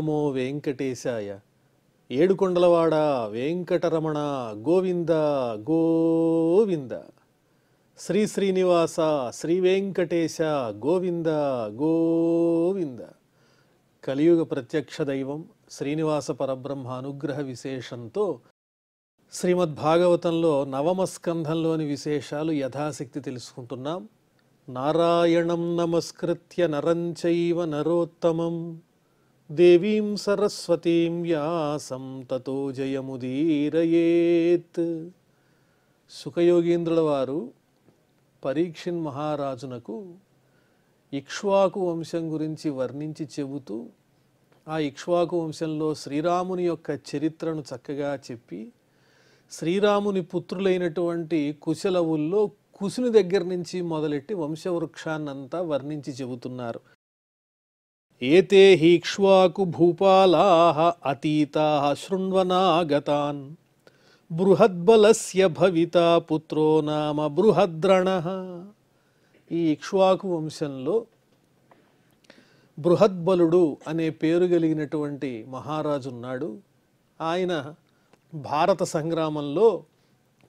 నమో వెంకటేశాయ. ఏడుకొండలవాడ వెంకటరమణ గోవింద గోవింద. శ్రీ శ్రీనివాస శ్రీ వెంకటేశ గోవింద గోవింద. కలియుగ ప్రత్యక్ష దైవం శ్రీనివాస పరబ్రహ్మ అనుగ్రహ విశేషంతో శ్రీమద్భాగవతంలో నవమ స్కంధంలోని విశేషాలు యథాశక్తి తెలుసుకుంటున్నాం. నారాయణం నమస్కృత్య నరం చైవ నరోత్తమం దేవీం సరస్వతీం వ్యాసం తతో జయముదీరయేత్. సుఖయోగీంద్రుల వారు పరీక్షిన్ మహారాజునకు ఇక్ష్వాకు వంశం గురించి వర్ణించి చెబుతూ ఆ ఇక్ష్వాకు వంశంలో శ్రీరాముని యొక్క చరిత్రను చక్కగా చెప్పి శ్రీరాముని పుత్రులైనటువంటి కుశలవుల్లో కుశుని దగ్గర నుంచి మొదలెట్టి వంశవృక్షాన్నంతా వర్ణించి చెబుతున్నారు. ఏతే హీక్ష్వాకు భూపాలాః అతీతాః శృణ్వనాగతాన్ బృహద్బలస్య భవితా పుత్రో నామ బృహద్రణః. ఈ ఇక్ష్వాకు వంశంలో బృహద్బలుడు అనే పేరు కలిగినటువంటి మహారాజు ఉన్నాడు. ఆయన భారత సంగ్రామంలో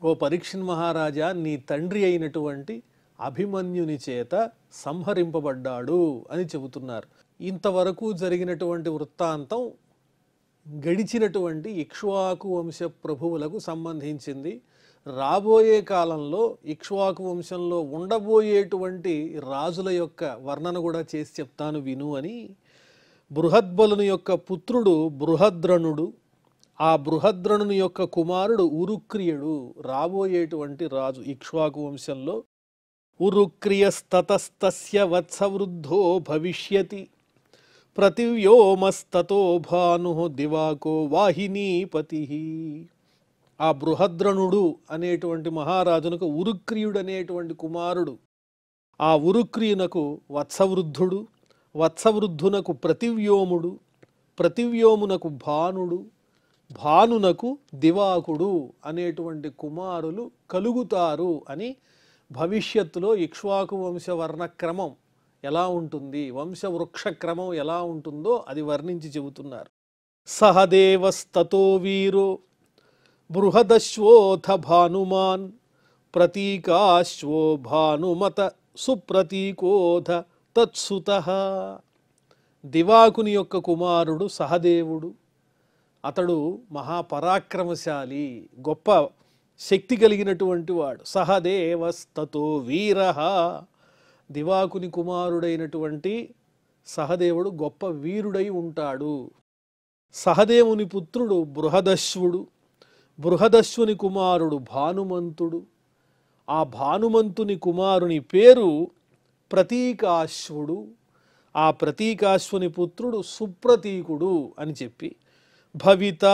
ఓ పరీక్షిన్ మహారాజా, నీ తండ్రి అయినటువంటి అభిమన్యుని చేత సంహరింపబడ్డాడు అని చెబుతున్నారు. ఇంతవరకు జరిగినటువంటి వృత్తాంతం గడిచినటువంటి ఇక్ష్వాకు వంశ ప్రభువులకు సంబంధించింది. రాబోయే కాలంలో ఇక్ష్వాకు వంశంలో ఉండబోయేటువంటి రాజుల యొక్క వర్ణన కూడా చేసి చెప్తాను విను అని బృహద్బలుని యొక్క పుత్రుడు బృహద్రణుడు, ఆ బృహద్రణుని యొక్క కుమారుడు ఉరుక్రియుడు రాబోయేటువంటి రాజు. ఇక్ష్వాకు వంశంలో ఉరుక్రియస్తతస్తస్య వత్సవృద్ధో భవిష్యతి ప్రతివ్యోమస్తతో భాను దివాకో వాహినీపతి. ఆ బృహద్రణుడు అనేటువంటి మహారాజునకు ఉరుక్రియుడు అనేటువంటి కుమారుడు. ఆ ఉరుక్రియునకు వత్సవృద్ధుడు, వత్సవృద్ధునకు ప్రతివ్యోముడు, ప్రతివ్యోమునకు భానుడు, భానునకు దివాకుడు అనేటువంటి కుమారులు కలుగుతారు అని భవిష్యత్తులో ఇక్ష్వాకు వంశ వర్ణక్రమం ఎలా ఉంటుంది, వంశవృక్ష క్రమం ఎలా ఉంటుందో అది వర్ణించి చెబుతున్నారు. సహదేవస్తతో వీరో బృహదశ్వోథ భానుమాన్ ప్రతీకాశ్వో భానుమత సుప్రతీకోథ తత్సుతః. దివాకుని యొక్క కుమారుడు సహదేవుడు. అతడు మహాపరాక్రమశాలి, గొప్ప శక్తి కలిగినటువంటి వాడు. సహదేవస్తతో వీరః. దివాకుని కుమారుడైనటువంటి సహదేవుడు గొప్ప వీరుడై ఉంటాడు. సహదేవుని పుత్రుడు బృహదశ్వుడు, బృహదశ్వుని కుమారుడు భానుమంతుడు. ఆ భానుమంతుని కుమారుని పేరు ప్రతీకాశ్వుడు. ఆ ప్రతీకాశ్వుని పుత్రుడు సుప్రతీకుడు అని చెప్పి భవిత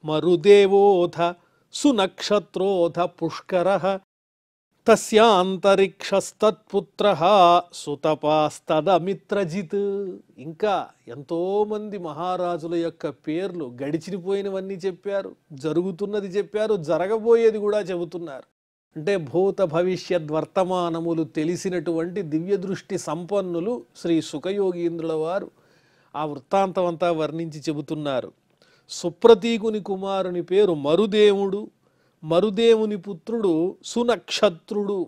మరుదేవోథ సునక్షత్రోథ పుష్కరః తస్యాంతరిక్షస్తత్పుత్రః సుతపాస్తదమిత్రజిత్. ఇంకా ఎంతోమంది మహారాజుల యొక్క పేర్లు గడిచిపోయినవన్నీ చెప్పారు, జరుగుతున్నది చెప్పారు, జరగబోయేది కూడా చెబుతున్నారు. అంటే భూత భవిష్యత్ వర్తమానములు తెలిసినటువంటి దివ్య దృష్టి సంపన్నులు శ్రీ సుఖయోగీంద్రుల వారు ఆ వృత్తాంతం అంతా వర్ణించి చెబుతున్నారు. సుప్రతీకుని కుమారుని పేరు మరుదేవుడు, మరుదేవుని పుత్రుడు సునక్షత్రుడు.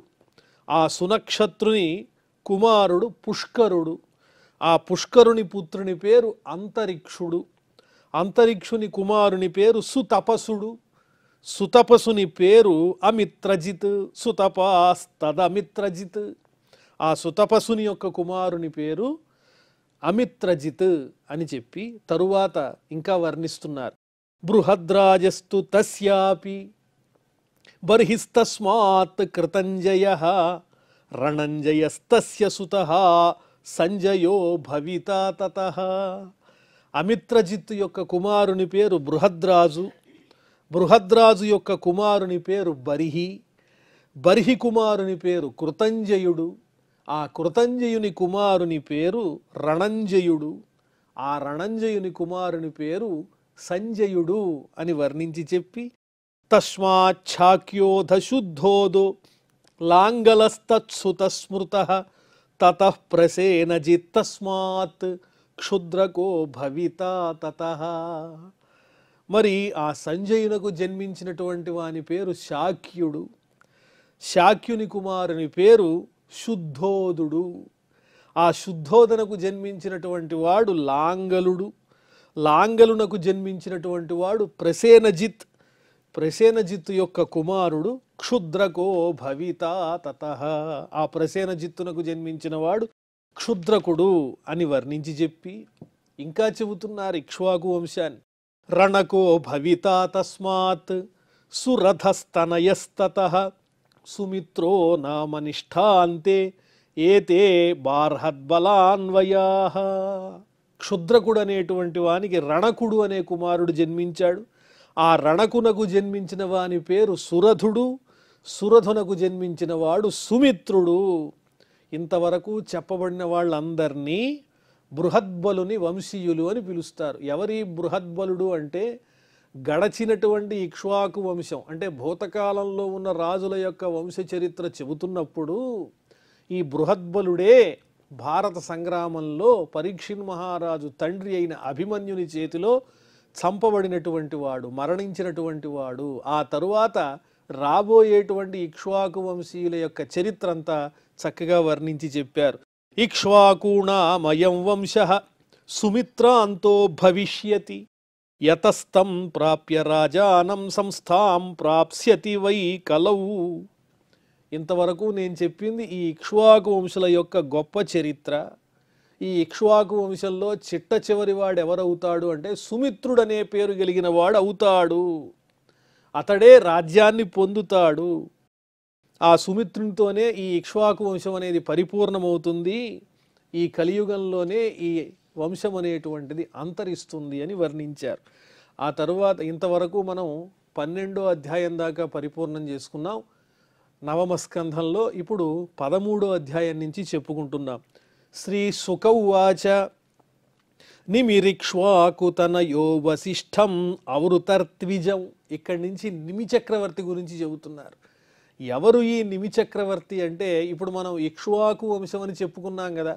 ఆ సునక్షత్రుని కుమారుడు పుష్కరుడు. ఆ పుష్కరుని పుత్రుని పేరు అంతరిక్షుడు. అంతరిక్షుని కుమారుని పేరు సుతపసుడు. సుతపసుని పేరు అమిత్రజిత్. సుతపాస్తదమిత్రజిత్. ఆ సుతపసుని యొక్క కుమారుని పేరు అమిత్రజిత్ అని చెప్పి తరువాత ఇంకా వర్ణిస్తున్నారు. బృహద్రాజస్తు తస్యాపి బర్హిస్తస్మాత్ కృతంజయః రణంజయస్తస్య సుతః సంజయో భవితా తతః. అమిత్రజిత్ యొక్క కుమారుని పేరు బృహద్రాజు. బృహద్రాజు యొక్క కుమారుని పేరు బర్హి. బర్హి కుమారుని పేరు కృతంజయుడు. ఆ కృతంజయుని కుమారుని పేరు రణంజయుడు. ఆ రణంజయుని కుమారుని పేరు సంజయుడు అని వర్ణించి చెప్పి తస్మాచ్ఛాక్యోధ శుద్ధోదో లాంగలస్తత్సుత స్మృతః తతః ప్రసేనజిత్ తస్మాత్ క్షుద్రకో భవితా తతః. మరి ఆ సంజయునకు జన్మించినటువంటి వాని పేరు శాక్యుడు. శాక్యుని కుమారుని పేరు శుద్ధోదుడు. ఆ శుద్ధోదనకు జన్మించినటువంటి వాడు లాంగలుడు. లాంగలునకు జన్మించినటువంటి వాడు ప్రసేనజిత్. ప్రసేనజిత్తు యొక్క కుమారుడు క్షుద్రకో భవితా తతః. ఆ ప్రసేనజిత్తునకు జన్మించిన వాడు క్షుద్రకుడు అని వర్ణించి చెప్పి ఇంకా చెబుతున్నారు ఇక్ష్వాకు వంశాన్ని. రణకో భవితా తస్మాత్ సురథస్తనయస్తతః సుమిత్రో నామ నిష్ఠాంతే ఏతే బార్హద్బలాన్వయాః. క్షుద్రకుడు అనేటువంటి వానికి రణకుడు అనే కుమారుడు జన్మించాడు. ఆ రణకునకు జన్మించిన వాని పేరు సురథుడు. సురథునకు జన్మించిన వాడు సుమిత్రుడు. ఇంతవరకు చెప్పబడిన వాళ్ళందరినీ బృహద్బలుని వంశీయులు అని పిలుస్తారు. ఎవరి బృహద్బలుడు అంటే గడచినటువంటి ఇక్ష్వాకు వంశం, అంటే భూతకాలంలో ఉన్న రాజుల యొక్క వంశ చరిత్ర చెబుతున్నప్పుడు ఈ బృహద్బలుడే భారత సంగ్రామంలో పరీక్షిన్ మహారాజు తండ్రి అయిన అభిమన్యుని చేతిలో చంపబడినటువంటి వాడు, మరణించినటువంటి వాడు. ఆ తరువాత రాబోయేటువంటి ఇక్ష్వాకు వంశీయుల యొక్క చరిత్ర అంతా చక్కగా వర్ణించి చెప్పారు. ఇక్ష్వాకూణామయం వంశః సుమిత్రాంతో భవిష్యతి యతస్తం ప్రాప్య రాజానం సంస్థాం ప్రాప్స్యతి వై కలౌ. ఇంతవరకు నేను చెప్పింది ఈ ఇక్ష్వాకు వంశుల యొక్క గొప్ప చరిత్ర. ఈ ఇక్ష్వాకు వంశంలో చిట్ట చివరి వాడు ఎవరవుతాడు అంటే సుమిత్రుడు అనే పేరు కలిగిన వాడు అవుతాడు. అతడే రాజ్యాన్ని పొందుతాడు. ఆ సుమిత్రునితోనే ఈ ఇక్ష్వాకు వంశం అనేది పరిపూర్ణమవుతుంది. ఈ కలియుగంలోనే ఈ వంశం అనేటువంటిది అంతరిస్తుంది అని వర్ణించారు. ఆ తరువాత ఇంతవరకు మనం 12వ అధ్యాయం దాకా పరిపూర్ణం చేసుకున్నాం నవమ స్కంధంలో. ఇప్పుడు 13వ అధ్యాయం నుంచి చెప్పుకుంటున్నాం. శ్రీ శుక ఉవాచ నిమిరిక్ష్వాకుతనయో వసిష్ఠం అవృతర్త్విజం. ఇక్కడి నుంచి నిమి చక్రవర్తి గురించి చెబుతున్నారు. ఎవరు ఈ నిమి చక్రవర్తి అంటే, ఇప్పుడు మనం ఇక్ష్వాకు వంశం అని చెప్పుకున్నాం కదా.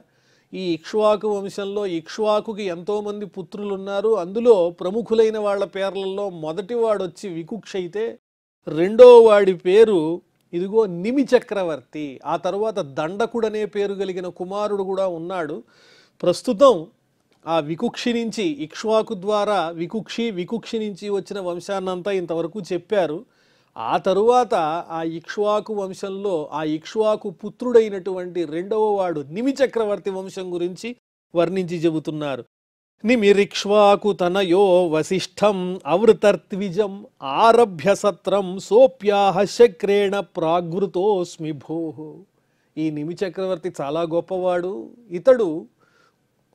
ఈ ఇక్ష్వాకు వంశంలో ఇక్ష్వాకుకి ఎంతోమంది పుత్రులు ఉన్నారు. అందులో ప్రముఖులైన వాళ్ళ పేర్లలో మొదటి వాడు వచ్చి వికుక్ష అయితే, రెండో వాడి పేరు ఇదిగో నిమి చక్రవర్తి. ఆ తర్వాత దండకుడు అనే పేరు కలిగిన కుమారుడు కూడా ఉన్నాడు. ప్రస్తుతం ఆ వికుక్షి నుంచి ఇక్ష్వాకు ద్వారా వికుక్షి నుంచి వచ్చిన వంశాన్నంతా ఇంతవరకు చెప్పారు. ఆ తరువాత ఆ ఇక్ష్వాకు వంశంలో ఆ ఇక్ష్వాకు పుత్రుడైనటువంటి రెండవ వాడు నిమి చక్రవర్తి వంశం గురించి వర్ణించి చెబుతున్నారు. నిమిరిక్ష్వాకు తనయో వసిష్ఠం అవృతర్త్విజం ఆరభ్య సత్రం సోప్యాహ శక్రేణ ప్రాగృతోస్మి భోః. ఈ నిమి చక్రవర్తి చాలా గొప్పవాడు. ఇతడు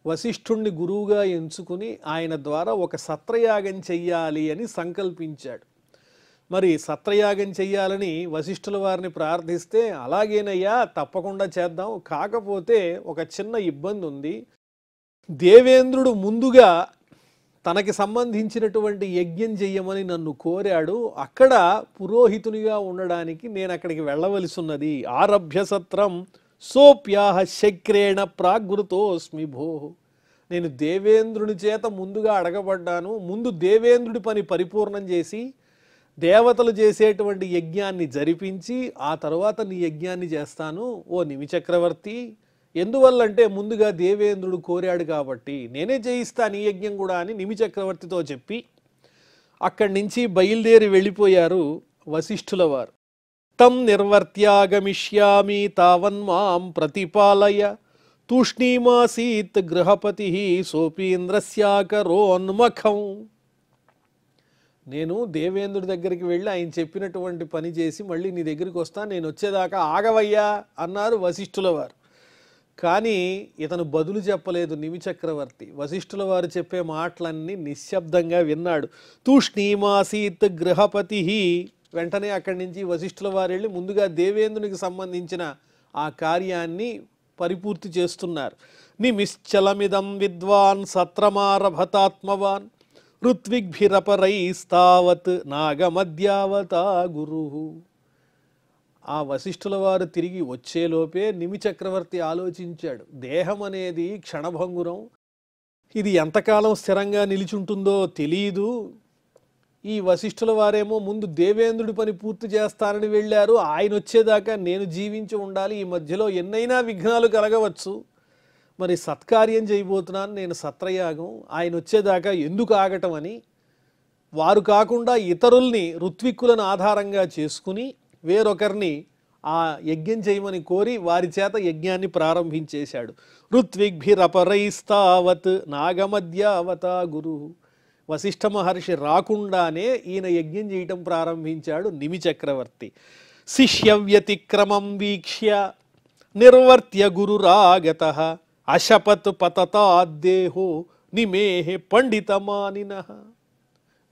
వశిష్ఠుణ్ణి గురువుగా ఎంచుకుని ఆయన ద్వారా ఒక సత్రయాగం చెయ్యాలి అని సంకల్పించాడు. మరి సత్రయాగం చెయ్యాలని వశిష్ఠుల వారిని ప్రార్థిస్తే, అలాగేనయ్యా తప్పకుండా చేద్దాం, కాకపోతే ఒక చిన్న ఇబ్బంది ఉంది. దేవేంద్రుడు ముందుగా తనకి సంబంధించినటువంటి యజ్ఞం చెయ్యమని నన్ను కోరాడు. అక్కడ పురోహితునిగా ఉండడానికి నేను అక్కడికి వెళ్ళవలసి ఉన్నది. ఆరభ్య సత్రం సోప్యాహ శక్రేణ ప్రాగృతోస్మి భోః. నేను దేవేంద్రుని చేత ముందుగా అడగబడ్డాను. ముందు దేవేంద్రుడి పని పరిపూర్ణం చేసి దేవతలు చేసేటువంటి యజ్ఞాన్ని జరిపించి ఆ తర్వాత నీ యజ్ఞాన్ని చేస్తాను ఓ నిమి చక్రవర్తి. ఎందువల్లంటే ముందుగా దేవేంద్రుడు కోరాడు కాబట్టి నేనే చేయిస్తాను ఈ యజ్ఞం కూడా అని నిమి చక్రవర్తితో చెప్పి అక్కడి నుంచి బయలుదేరి వెళ్ళిపోయారు వశిష్ఠుల వారు. తం నిర్వర్త్యాగమిష్యామి తావన్మాం ప్రతిపాలయ తూష్ణీమాసీత్ గృహపతి సోపీంద్రస్యాకరోన్మఖం. నేను దేవేంద్రుడి దగ్గరికి వెళ్ళి ఆయన చెప్పినటువంటి పని చేసి మళ్ళీ నీ దగ్గరికి వస్తాను, నేను వచ్చేదాకా ఆగవయ్యా అన్నారు వశిష్ఠుల వారు. కానీ ఇతను బదులు చెప్పలేదు నిమి చక్రవర్తి. వశిష్ఠుల వారు చెప్పే మాటలన్నీ నిశ్శబ్దంగా విన్నాడు. తూష్ణీమాసీత్ గృహపతి. వెంటనే అక్కడి నుంచి వశిష్ఠుల వారు వెళ్ళి ముందుగా దేవేంద్రునికి సంబంధించిన ఆ కార్యాన్ని పరిపూర్తి చేస్తున్నారు. నిమిశ్చలమిదం విద్వాన్ సత్రమారభతాత్మవాన్ ఋత్విగ్భిరపరైస్తావత్ నాగమద్యావతా గురు. ఆ వశిష్ఠుల వారు తిరిగి వచ్చేలోపే నిమి చక్రవర్తి ఆలోచించాడు, దేహం అనేది క్షణభంగురం, ఇది ఎంతకాలం స్థిరంగా నిలిచుంటుందో తెలియదు. ఈ వశిష్ఠుల వారేమో ముందు దేవేంద్రుడి పని పూర్తి చేస్తానని వెళ్ళారు. ఆయన వచ్చేదాకా నేను జీవించి ఉండాలి. ఈ మధ్యలో ఎన్నైనా విఘ్నాలు కలగవచ్చు. మరి సత్కార్యం చేయబోతున్నాను నేను, సత్రయాగం. ఆయన వచ్చేదాకా ఎందుకు ఆగటం అని వారు కాకుండా ఇతరుల్ని, ఋత్విక్కులను ఆధారంగా చేసుకుని వేరొకరిని ఆ యజ్ఞం చేయమని కోరి వారి చేత యజ్ఞాన్ని ప్రారంభించేశాడు. ఋత్విగ్భిరపరైస్తావత్ నాగమధ్యావత గురు. వశిష్ఠ మహర్షి రాకుండానే ఈయన యజ్ఞం చేయటం ప్రారంభించాడు నిమి చక్రవర్తి. శిష్య వ్యతిక్రమం వీక్ష్య నిర్వర్త్య గురురాగత అశపత్ పతతాద్దేహో నిమేహే పండితమానినః.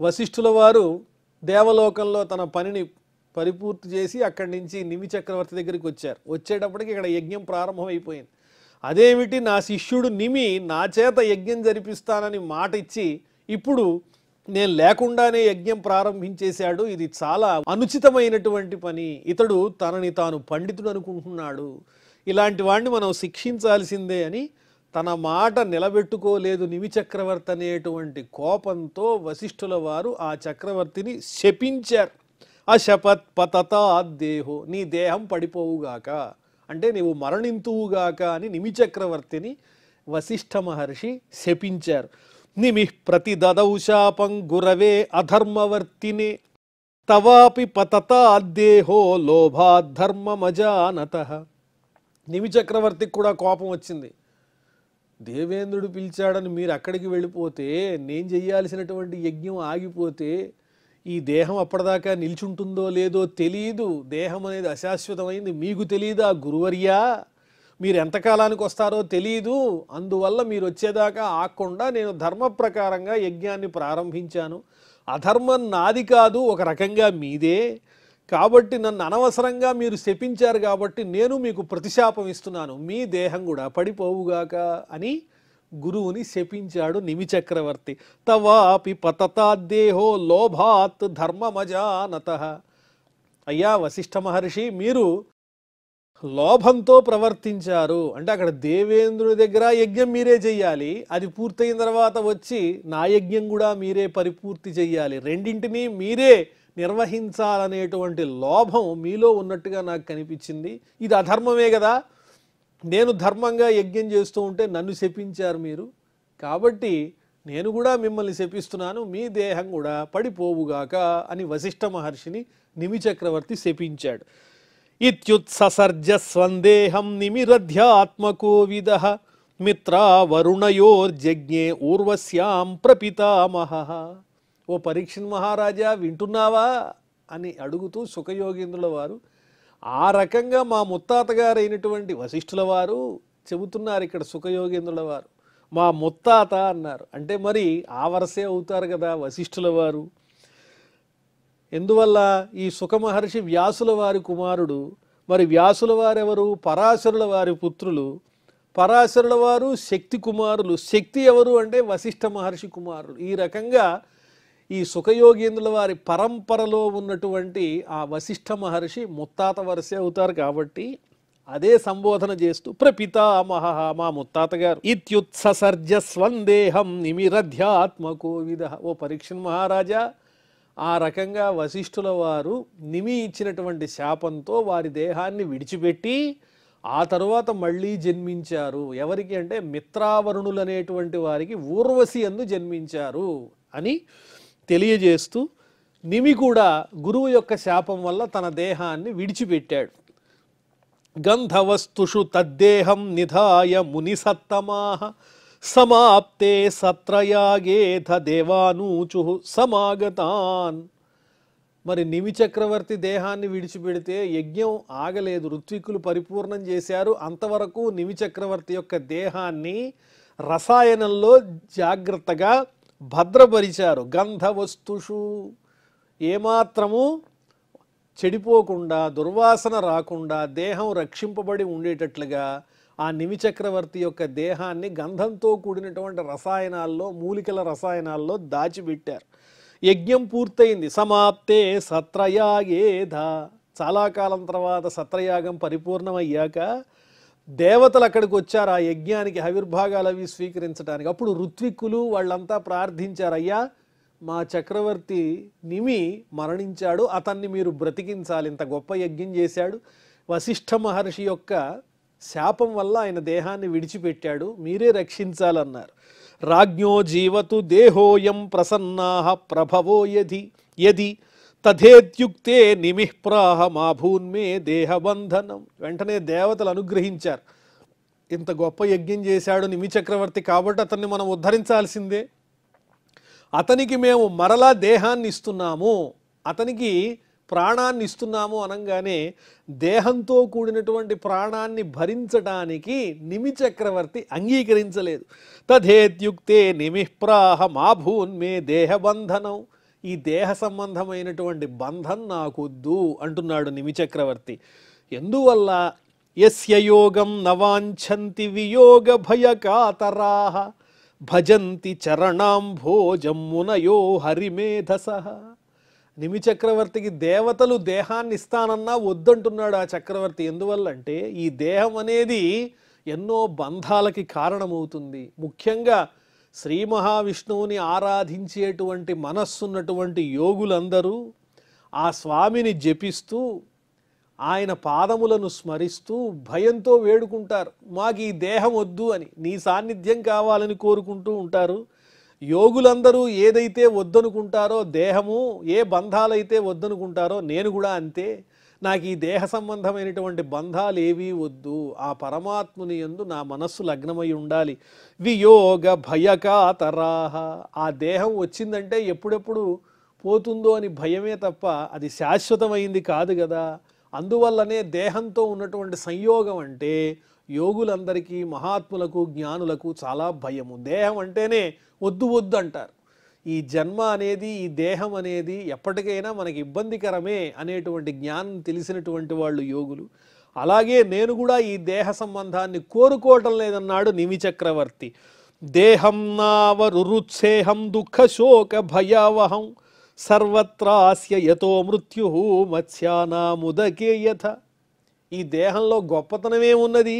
వశిష్ఠుల వారు దేవలోకంలో తన పనిని పరిపూర్తి చేసి అక్కడి నుంచి నిమి చక్రవర్తి దగ్గరికి వచ్చారు. వచ్చేటప్పటికి ఇక్కడ యజ్ఞం ప్రారంభమైపోయింది. అదేమిటి, నా శిష్యుడు నిమి నా చేత యజ్ఞం జరిపిస్తానని మాట ఇచ్చి ఇప్పుడు నేను లేకుండానే యజ్ఞం ప్రారంభించేశాడు. ఇది చాలా అనుచితమైనటువంటి పని. ఇతడు తనని తాను పండితుడు అనుకుంటున్నాడు. ఇలాంటి వాడిని మనం శిక్షించాల్సిందే అని తన మాట నిలబెట్టుకోలేదు నిమి చక్రవర్తి అనేటువంటి కోపంతో వశిష్ఠుల వారు ఆ చక్రవర్తిని శపించారు. అశపత్ పతతాద్దేహో, నీ దేహం పడిపోవుగాక, అంటే నీవు మరణింతువుగాక అని నిమి చక్రవర్తిని వశిష్ఠ మహర్షి శపించారు. నిమి ప్రతిదదౌ శాపం గురవే అధర్మవర్తినే తవాపి పతతాద్దేహో లోభాద్ధర్మమజానతః. నిమి చక్రవర్తికి కూడా కోపం వచ్చింది. దేవేంద్రుడు పిలిచాడని మీరు అక్కడికి వెళ్ళిపోతే, నేను చెయ్యాల్సినటువంటి యజ్ఞం ఆగిపోతే ఈ దేహం అప్పటిదాకా నిల్చుంటుందో లేదో తెలియదు. దేహం అనేది అశాశ్వతమైంది, మీకు తెలియదా గురువర్యా? మీరు ఎంతకాలానికి వస్తారో తెలియదు. అందువల్ల మీరు వచ్చేదాకా ఆగకుండా నేను ధర్మ ప్రకారంగా యజ్ఞాన్ని ప్రారంభించాను. అధర్మం నాది కాదు, ఒక రకంగా మీదే. కాబట్టి నన్ను అనవసరంగా మీరు శపించారు కాబట్టి నేను మీకు ప్రతిశాపం ఇస్తున్నాను. మీ దేహం కూడా పడిపోవుగాక అని గురువుని శపించాడు నిమి చక్రవర్తి. తవాపి పతతాద్దేహో లోభాత్ ధర్మమజానతః. అయ్యా వశిష్ఠ మహర్షి, మీరు లోభంతో ప్రవర్తించారు. అంటే అక్కడ దేవేంద్రుడి దగ్గర యజ్ఞం మీరే చెయ్యాలి, అది పూర్తయిన తర్వాత వచ్చి నా యజ్ఞం కూడా మీరే పరిపూర్తి చెయ్యాలి, రెండింటినీ మీరే నిర్వహించాలనేటువంటి లోభం మీలో ఉన్నట్టుగా నాకు కనిపించింది. ఇది అధర్మమే కదా. నేను ధర్మంగా యజ్ఞం చేస్తూ ఉంటే నన్ను శపించారు మీరు. కాబట్టి నేను కూడా మిమ్మల్ని శపిస్తున్నాను, మీ దేహం కూడా పడిపోవుగాక అని వశిష్ఠ మహర్షిని నిమి చక్రవర్తి శపించాడు. ఇత్యుత్సర్జ స్వందేహం నిమిరధ్యాత్మకోవిదః మిత్రా వరుణయోర్జజ్ఞే ఊర్వశ్యాం ప్రపితామహః. ఓ పరీక్షణ్ మహారాజా వింటున్నావా అని అడుగుతూ సుఖయోగేంద్రుల వారు ఆ రకంగా మా ముత్తాతగారైనటువంటి వశిష్ఠుల వారు చెబుతున్నారు. ఇక్కడ సుఖయోగేంద్రుల వారు మా ముత్తాత అన్నారు. అంటే మరి ఆ వరసే అవుతారు కదా వశిష్ఠుల వారు. ఎందువల్ల ఈ సుఖమహర్షి వ్యాసుల వారి కుమారుడు. మరి వ్యాసుల వారెవరు? పరాశరుల వారి పుత్రులు. పరాశరుల వారు శక్తి కుమారులు. శక్తి ఎవరు అంటే వశిష్ఠ మహర్షి కుమారులు. ఈ రకంగా ఈ సుఖయోగేంద్రుల వారి పరంపరలో ఉన్నటువంటి ఆ వశిష్ఠ మహర్షి ముత్తాత వరసే అవుతారు. కాబట్టి అదే సంబోధన చేస్తూ ప్రపితామహః, మా ముత్తాత గారు. ఇత్యుత్సర్జ స్వందేహం నిమిరధ్యాత్మకోవిదః. ఓ పరీక్షణ్ మహారాజా, ఆ రకంగా వశిష్ఠుల వారు నిమి ఇచ్చినటువంటి శాపంతో వారి దేహాన్ని విడిచిపెట్టి ఆ తరువాత మళ్ళీ జన్మించారు. ఎవరికి అంటే మిత్రావరుణులు అనేటువంటి వారికి ఊర్వశి యందు జన్మించారు అని తెలియజేస్తూ నిమి కూడా గురువు యొక్క శాపం వల్ల తన దేహాన్ని విడిచిపెట్టాడు. గంధవస్తుషు తద్దేహం నిధాయ మునిసత్తమాః సమాప్తే సత్రయాగేథ దేవానూచు సమాగతాన్. మరి నిమి చక్రవర్తి దేహాన్ని విడిచిపెడితే యజ్ఞం ఆగలేదు, ఋత్విక్కులు పరిపూర్ణం చేశారు. అంతవరకు నిమి చక్రవర్తి యొక్క దేహాన్ని రసాయనంలో జాగ్రత్తగా భద్రపరిచారు. గంధవస్తుషు, ఏమాత్రము చెడిపోకుండా దుర్వాసన రాకుండా దేహం రక్షింపబడి ఉండేటట్లుగా ఆ నిమి చక్రవర్తి యొక్క దేహాన్ని గంధంతో కూడినటువంటి రసాయనాల్లో, మూలికల రసాయనాల్లో దాచిపెట్టారు. యజ్ఞం పూర్తయింది. సమాప్తే సత్రయాగేధ. చాలా కాలం తర్వాత సత్రయాగం పరిపూర్ణమయ్యాక దేవతలు అక్కడికి వచ్చారు ఆ యజ్ఞానికి ఆవిర్భాగాలు అవి స్వీకరించడానికి. అప్పుడు ఋత్విక్కులు వాళ్ళంతా ప్రార్థించారు, అయ్యా మా చక్రవర్తి నిమి మరణించాడు, అతన్ని మీరు బ్రతికించాలి, ఇంత గొప్ప యజ్ఞం చేశాడు, వశిష్ఠ మహర్షి యొక్క శాపం వల్ల ఆయన దేహాన్ని విడిచిపెట్టాడు, మీరే రక్షించాలన్నారు. రాజ్ఞో జీవతు దేహోయం ప్రసన్నాః ప్రభవో యది యది తథేత్యుక్తే నిమిః ప్రాహ మా భూన్మే దేహబంధనం. వెంటనే దేవతలు అనుగ్రహించారు, ఇంత గొప్ప యజ్ఞం చేశాడు నిమి చక్రవర్తి కాబట్టి అతన్ని మనం ఉద్ధరించాల్సిందే, అతనికి మేము మరలా దేహాన్ని ఇస్తున్నాము, అతనికి ప్రాణాన్ని ఇస్తున్నాము అనగానే దేహంతో కూడినటువంటి ప్రాణాన్ని భరించడానికి నిమి చక్రవర్తి అంగీకరించలేదు. తథేత్యుక్తే నిమిః ప్రాహ మా భూన్మే దేహబంధనం, ఈ దేహ సంబంధమైనటువంటి బంధం నాకొద్దు అంటున్నాడు నిమి చక్రవర్తి. ఎందువల్ల యస్య యోగం నవాంఛంతి వియోగ భయకాతరాః భజంతి చరణాంభోజం మునయో హరిమేధసః. నిమి చక్రవర్తికి దేవతలు దేహాన్ని ఇస్తానన్నా వద్దంటున్నాడు ఆ చక్రవర్తి. ఎందువల్ల అంటే ఈ దేహం అనేది ఎన్నో బంధాలకి కారణమవుతుంది. ముఖ్యంగా శ్రీ మహావిష్ణువుని ఆరాధించేటువంటి మనస్సున్నటువంటి యోగులందరూ ఆ స్వామిని జపిస్తూ ఆయన పాదములను స్మరిస్తూ భయంతో వేడుకుంటారు, మాకు ఈ దేహం వద్దు అని, నీ సాన్నిధ్యం కావాలని కోరుకుంటూ ఉంటారు. యోగులందరూ ఏదైతే వద్దనుకుంటారో దేహము, ఏ బంధాలైతే వద్దనుకుంటారో నేను కూడా అంతే, నాకు ఈ దేహ సంబంధమైనటువంటి బంధాలు ఏవీ వద్దు, ఆ పరమాత్ముని యందు నా మనస్సు లగ్నమై ఉండాలి. వియోగ భయకాతరాః, ఆ దేహం వచ్చిందంటే ఎప్పుడెప్పుడు పోతుందో అని భయమే తప్ప అది శాశ్వతమైంది కాదు కదా. అందువల్లనే దేహంతో ఉన్నటువంటి సంయోగం అంటే యోగులందరికీ మహాత్ములకు జ్ఞానులకు చాలా భయము. దేహం అంటేనే వద్దు వద్దు అంటారు. ఈ జన్మ అనేది, ఈ దేహం అనేది ఎప్పటికైనా మనకి ఇబ్బందికరమే అనేటువంటి జ్ఞానం తెలిసినటువంటి వాళ్ళు యోగులు. అలాగే నేను కూడా ఈ దేహ సంబంధాన్ని కోరుకోవటం లేదన్నాడు నిమి చక్రవర్తి. దేహం నావరురుత్సేహం దుఃఖశోక భయావహం సర్వత్రాస్య యతో మృత్యు మత్స్యానాముదకే యథ. ఈ దేహంలో గొప్పతనమే ఉన్నది,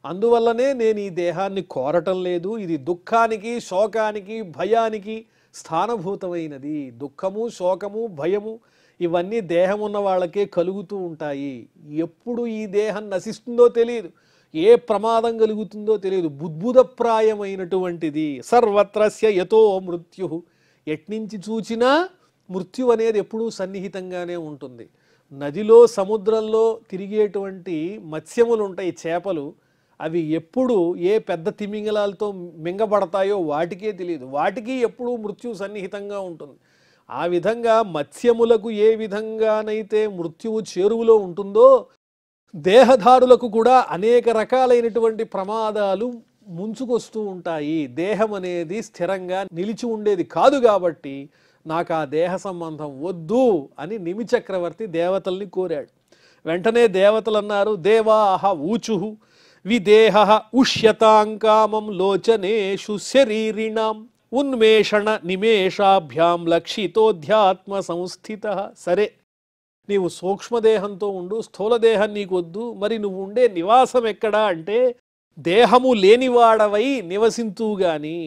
అందువల్లనే నేను ఈ దేహాన్ని కోరటం లేదు, ఇది దుఃఖానికి శోకానికి భయానికి స్థానభూతమైనది. దుఃఖము శోకము భయము ఇవన్నీ దేహం ఉన్న వాళ్ళకే కలుగుతూ ఉంటాయి. ఎప్పుడు ఈ దేహం నశిస్తుందో తెలియదు, ఏ ప్రమాదం కలుగుతుందో తెలియదు, బుద్భుతప్రాయమైనటువంటిది. సర్వత్రస్య యతో మృత్యు, ఎట్నుంచి చూచినా మృత్యు అనేది ఎప్పుడూ సన్నిహితంగానే ఉంటుంది. నదిలో సముద్రంలో తిరిగేటువంటి మత్స్యములు ఉంటాయి, చేపలు, అవి ఎప్పుడు ఏ పెద్ద తిమింగలాలతో మింగబడతాయో వాటికే తెలియదు, వాటికి ఎప్పుడూ మృత్యు సన్నిహితంగా ఉంటుంది. ఆ విధంగా మత్స్యములకు ఏ విధంగానైతే మృత్యువు చేరువలో ఉంటుందో దేహధారులకు కూడా అనేక రకాలైనటువంటి ప్రమాదాలు ముంచుకొస్తూ ఉంటాయి. దేహం అనేది స్థిరంగా నిలిచి ఉండేది కాదు కాబట్టి నాకు ఆ దేహ సంబంధం వద్దు అని నిమి చక్రవర్తి దేవతల్ని కోరాడు. వెంటనే దేవతలు అన్నారు, దేవాహ ఊచు విదేహ ఉష్యతాంకామం లోచనేషు శరీరిణాం ఉన్మేషణ నిమేషాభ్యాం లక్షితోధ్యాత్మ సంస్థిత. సరే, నీవు సూక్ష్మదేహంతో ఉండు, స్థూలదేహం నీకు వద్దు, మరి నువ్వు ఉండే నివాసం ఎక్కడా అంటే దేహము లేనివాడవై నివసింతువు గాని,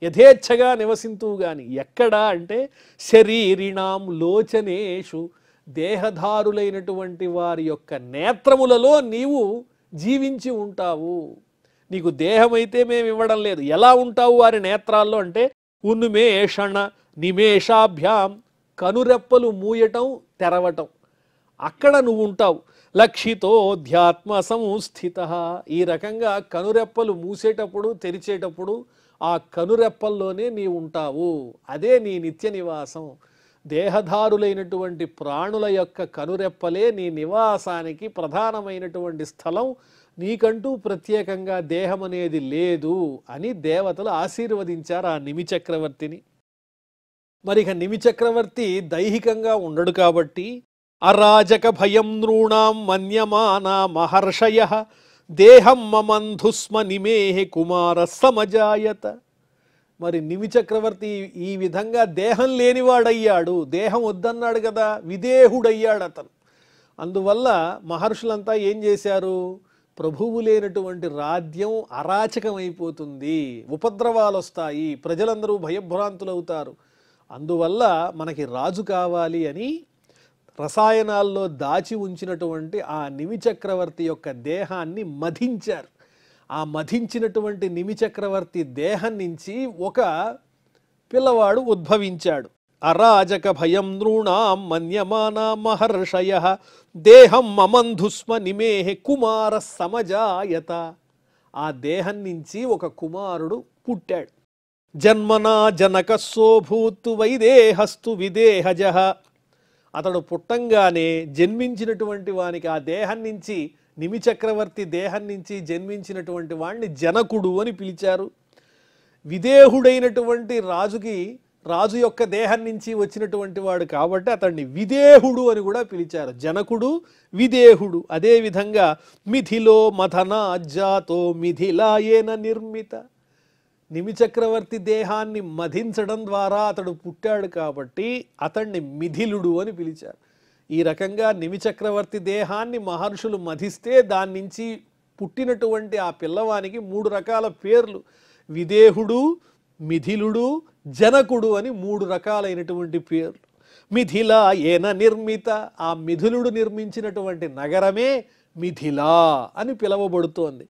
యథేచ్ఛగా నివసింతువు గాని. ఎక్కడా అంటే శరీరిణాం లోచనేషు, దేహధారులైనటువంటి వారి యొక్క నేత్రములలో నీవు జీవించి ఉంటావు. నీకు దేహమైతే మేము ఇవ్వడం లేదు, ఎలా ఉంటావు వారి నేత్రాల్లో అంటే ఉన్మేషణ నిమేషాభ్యాం, కనురెప్పలు మూయటం తెరవటం, అక్కడ నువ్వు ఉంటావు. లక్షితోధ్యాత్మ సంస్థిత, ఈ రకంగా కనురెప్పలు మూసేటప్పుడు తెరిచేటప్పుడు ఆ కనురెప్పల్లోనే నీ ఉంటావు, అదే నీ నిత్య నివాసం. దేహధారులైనటువంటి ప్రాణుల యొక్క కనురెప్పలే నీ నివాసానికి ప్రధానమైనటువంటి స్థలం, నీకంటూ ప్రత్యేకంగా దేహం అనేది లేదు అని దేవతలు ఆశీర్వదించారు ఆ నిమి చక్రవర్తిని. మరి ఇక నిమి చక్రవర్తి దైహికంగా ఉండడు కాబట్టి అరాజక భయం నృణాం మన్యమానా మహర్షయ దేహం మమంధుస్మ నిమేహి కుమార సమజాయత. మరి నిమి చక్రవర్తి ఈ విధంగా దేహం లేనివాడయ్యాడు, దేహం వద్దన్నాడు కదా, విదేహుడయ్యాడు అతను. అందువల్ల మహర్షులంతా ఏం చేశారు, ప్రభువు లేనటువంటి రాజ్యం అరాచకమైపోతుంది, ఉపద్రవాలు వస్తాయి, ప్రజలందరూ భయభ్రాంతులవుతారు. అందువల్ల మనకి రాజు కావాలి అని రసాయనాల్లో దాచి ఉంచినటువంటి ఆ నిమిచక్రవర్తి యొక్క దేహాన్ని మధించారు. ఆ మధించినటువంటి నిమిచక్రవర్తి దేహం నుంచి ఒక పిల్లవాడు ఉద్భవించాడు. అరాజక భయం నృణాం మన్యమానా మహర్షయః దేహం మమంధుస్మ నిమేహ కుమార సమజాయత. ఆ దేహం నుంచి ఒక కుమారుడు పుట్టాడు. జన్మనా జనకస్సోభూతు వైదేహస్తు విదేహజః. అతడు పుట్టంగానే జన్మించినటువంటి వానికి ఆ దేహం నుంచి, నిమిచక్రవర్తి దేహం నుంచి జన్మించినటువంటి వాణ్ణి జనకుడు అని పిలిచారు. విదేహుడైనటువంటి రాజు యొక్క దేహం నుంచి వచ్చినటువంటి వాడు కాబట్టి అతన్ని విదేహుడు అని కూడా పిలిచారు. జనకుడు, విదేహుడు. అదేవిధంగా మిథిలో మథనా జాతో మిథిలాయేన నిర్మిత. నిమిచక్రవర్తి దేహాన్ని మధించడం ద్వారా అతడు పుట్టాడు కాబట్టి అతన్ని మిథిలుడు అని పిలిచారు. ఈ రకంగా నిమిచక్రవర్తి దేహాన్ని మహర్షులు మధిస్తే దాని నుంచి పుట్టినటువంటి ఆ పిల్లవానికి 3 రకాల పేర్లు: విదేహుడు, మిథిలుడు, జనకుడు అని 3 రకాలైనటువంటి పేర్లు. మిథిలా ఏన నిర్మిత. ఆ మిథిలుడు నిర్మించినటువంటి నగరమే మిథిలా అని పిలవబడుతోంది.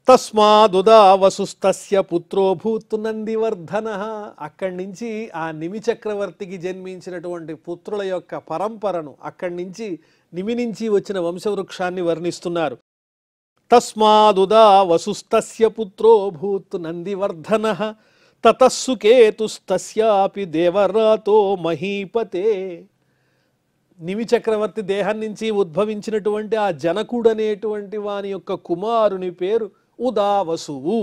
తస్మాదుదా వసుస్తస్య పుత్రో భూత్ నందివర్ధనః. అక్కడి నుంచి ఆ నిమిచక్రవర్తికి జన్మించినటువంటి పుత్రుల యొక్క పరంపరను, అక్కడి నుంచి నిమి నుంచి వచ్చిన వంశవృక్షాన్ని వర్ణిస్తున్నారు. తస్మాదుదా వసుస్తస్య పుత్రో భూత్ నందివర్ధనః తతస్సుకేతుస్తస్యాపి దేవరాతో మహీపతే. నిమిచక్రవర్తి దేహం నుంచి ఉద్భవించినటువంటి ఆ జనకుడు అనేటువంటి వాని యొక్క కుమారుని పేరు ఉదావసువు.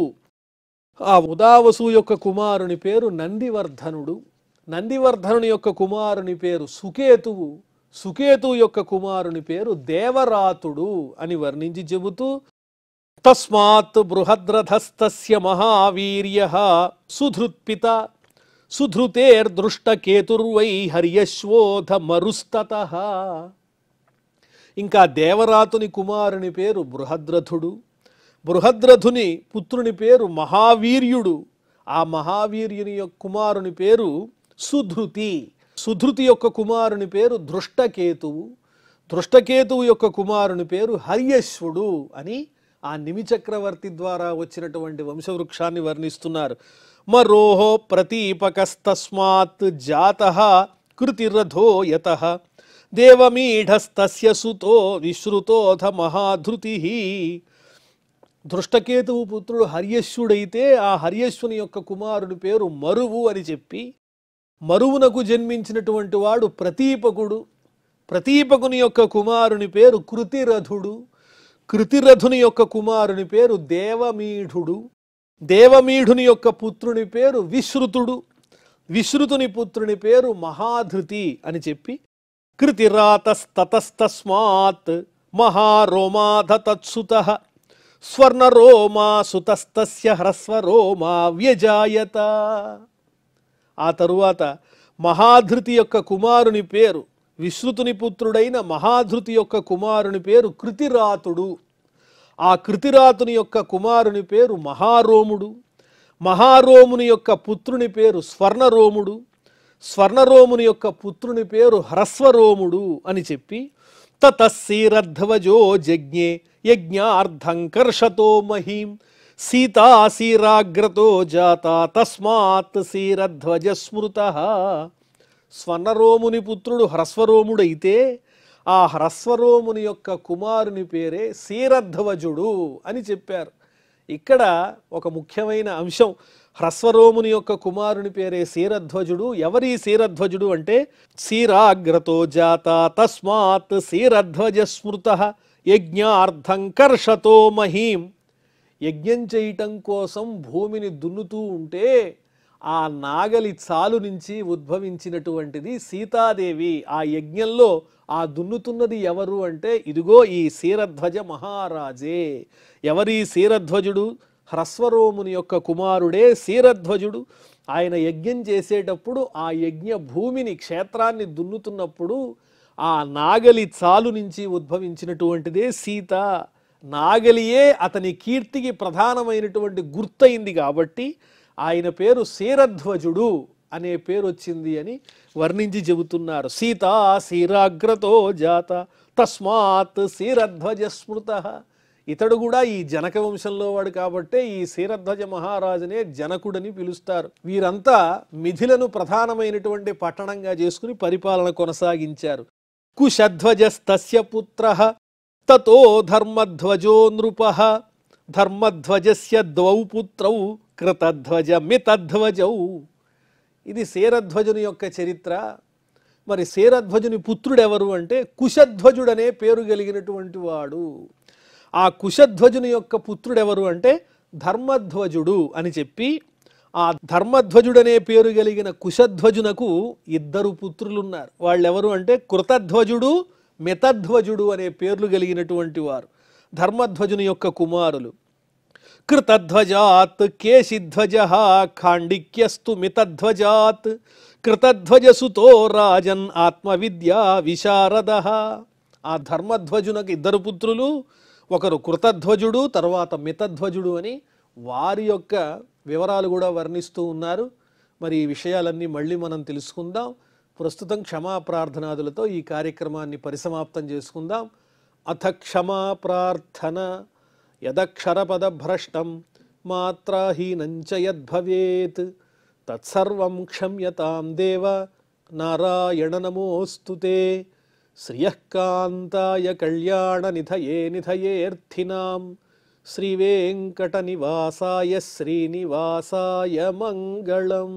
ఆ ఉదావసువు యొక్క కుమారుని పేరు నందివర్ధనుడు. నందివర్ధనుని యొక్క కుమారుని పేరు సుకేతువు. సుకేతువు యొక్క కుమారుని పేరు దేవరాతుడు అని వర్ణించి చెబుతూ, తస్మాత్ బృహద్రథస్తస్య మహావీర్యః సుధృత్పిత సుధృతేర్దృష్టకేతుర్వై హర్యశ్వోధ మరుస్తతః. ఇంకా దేవరాతుని కుమారుని పేరు బృహద్రథుడు. బృహద్రథుని పుత్రుని పేరు మహావీర్యుడు. ఆ మహావీర్యుని యొక్క కుమారుని పేరు సుధృతి. సుధృతి యొక్క కుమారుని పేరు దృష్టకేతువు. దృష్టకేతువు యొక్క కుమారుని పేరు హర్యశ్వుడు అని ఆ నిమిచక్రవర్తి ద్వారా వచ్చినటువంటి వంశవృక్షాన్ని వర్ణిస్తున్నారు. మరోహో ప్రతీపకస్తస్మాత్ జాతః కృతిరథో యతః దేవమీఢస్తస్య సుతో విశ్రుతోథ మహాధృతిః. దృష్టకేతువు పుత్రుడు హర్యశ్వుడైతే ఆ హర్యశ్వుని యొక్క కుమారుని పేరు మరువు అని చెప్పి, మరువునకు జన్మించినటువంటి వాడు ప్రతీపకుడు. ప్రతీపకుని యొక్క కుమారుని పేరు కృతిరథుడు. కృతిరథుని యొక్క కుమారుని పేరు దేవమీఢుడు. దేవమీఢుని యొక్క పుత్రుని పేరు విశ్రుతుడు. విశ్రుతుని పుత్రుని పేరు మహాధృతి అని చెప్పి, కృతిరాతస్తతస్తస్మాత్ మహారోమాధ తత్సుతః స్వర్ణరోమా సుతస్తస్య హ్రస్వరోమా వ్యజాయత. ఆ తరువాత మహాధృతి యొక్క కుమారుని పేరు, విశ్రుతుని పుత్రుడైన మహాధృతి యొక్క కుమారుని పేరు కృతిరాతుడు. ఆ కృతిరాతుని యొక్క కుమారుని పేరు మహారోముడు. మహారోముని యొక్క పుత్రుని పేరు స్వర్ణరోముడు. స్వర్ణరోముని యొక్క పుత్రుని పేరు హ్రస్వరోముడు అని చెప్పి, తతఃసీరధ్వజో జజ్ఞే యజ్ఞార్థంకర్షతో మహీం సీతాసీరాగ్రతో జాత తస్మాత్ సీరధ్వజ స్మృతః. స్వర్ణరోముని పుత్రుడు హ్రస్వరోముడైతే ఆ హ్రస్వరోముని యొక్క కుమారుని పేరే శీరధ్వజుడు అని చెప్పారు. ఇక్కడ ఒక ముఖ్యమైన అంశం, హ్రస్వరోముని యొక్క కుమారుని పేరే శీరధ్వజుడు. ఎవరి శీరధ్వజుడు అంటే శీరాగ్రతో జాత తస్మాత్ శీరధ్వజ స్మృతః యజ్ఞార్థంకర్షతో మహీం. యజ్ఞం చేయటం కోసం భూమిని దున్నుతూ ఉంటే ఆ నాగలి చాలు నుంచి ఉద్భవించినటువంటిది సీతాదేవి. ఆ యజ్ఞంలో ఆ దున్నుతున్నది ఎవరు అంటే ఇదిగో ఈ శీరధ్వజ మహారాజే. ఎవరి శీరధ్వజుడు? హ్రస్వరోముని యొక్క కుమారుడే శీరధ్వజుడు. ఆయన యజ్ఞం చేసేటప్పుడు ఆ యజ్ఞ భూమిని, క్షేత్రాన్ని దున్నుతున్నప్పుడు ఆ నాగలి చాలు నుంచి ఉద్భవించినటువంటిదే సీత. నాగలియే అతని కీర్తికి ప్రధానమైనటువంటి గుర్తయింది కాబట్టి ఆయన పేరు శీరధ్వజుడు అనే పేరు వచ్చింది అని వర్ణించి చెబుతున్నారు. సీతా శీరాగ్రతో జాత తస్మాత్ శీరధ్వజ స్మృత. ఇతడు కూడా ఈ జనక వంశంలో వాడు కాబట్టే ఈ శీరధ్వజ మహారాజునే జనకుడని పిలుస్తారు. వీరంతా మిథిలను ప్రధానమైనటువంటి పట్టణంగా చేసుకుని పరిపాలన కొనసాగించారు. కుశధ్వజస్తస్య పుత్రః తతో ధర్మధ్వజో నృపః ధర్మధ్వజస్య ద్వౌ పుత్రౌ కృతధ్వజ మితధ్వజౌ. ఇది శీరధ్వజుని యొక్క చరిత్ర. మరి శీరధ్వజుని పుత్రుడెవరు అంటే కుశధ్వజుడనే పేరు కలిగినటువంటి వాడు. ఆ కుశధ్వజుని యొక్క పుత్రుడెవరు అంటే ధర్మధ్వజుడు అని చెప్పి, ఆ ధర్మధ్వజుడనే పేరు కలిగిన కుశధ్వజునకు ఇద్దరు పుత్రులున్నారు. వాళ్ళెవరు అంటే కృతధ్వజుడు మితధ్వజుడు అనే పేర్లు కలిగినటువంటి వారు ధర్మధ్వజుని యొక్క కుమారులు. కృతధ్వజాత్ కేశిధ్వజ ఖాండిక్యస్తు మితధ్వజాత్ కృతధ్వజసుతో రాజన్ ఆత్మవిద్యా విశారద. ఆ ధర్మధ్వజునకు ఇద్దరు పుత్రులు, ఒకరు కృతధ్వజుడు తర్వాత మితధ్వజుడు అని వారి యొక్క వివరాలు కూడా వర్ణిస్తూ ఉన్నారు. మరి ఈ విషయాలన్నీ మళ్ళీ మనం తెలుసుకుందాం. ప్రస్తుతం క్షమా ప్రార్థనాదులతో ఈ కార్యక్రమాన్ని పరిసమాప్తం చేసుకుందాం. అథ క్షమా ప్రార్థన. యదక్షరపదభ్రష్టం మాత్రాహీనంచ యద్భవేత్ తత్సర్వం క్షమ్యతాం దేవ నారాయణ నమోస్తుతే. శ్రియఃకాంతాయ కళ్యాణనిధయే నిధయేర్థినాం శ్రీవేంకటనివాసాయ శ్రీనివాసాయ మంగళం.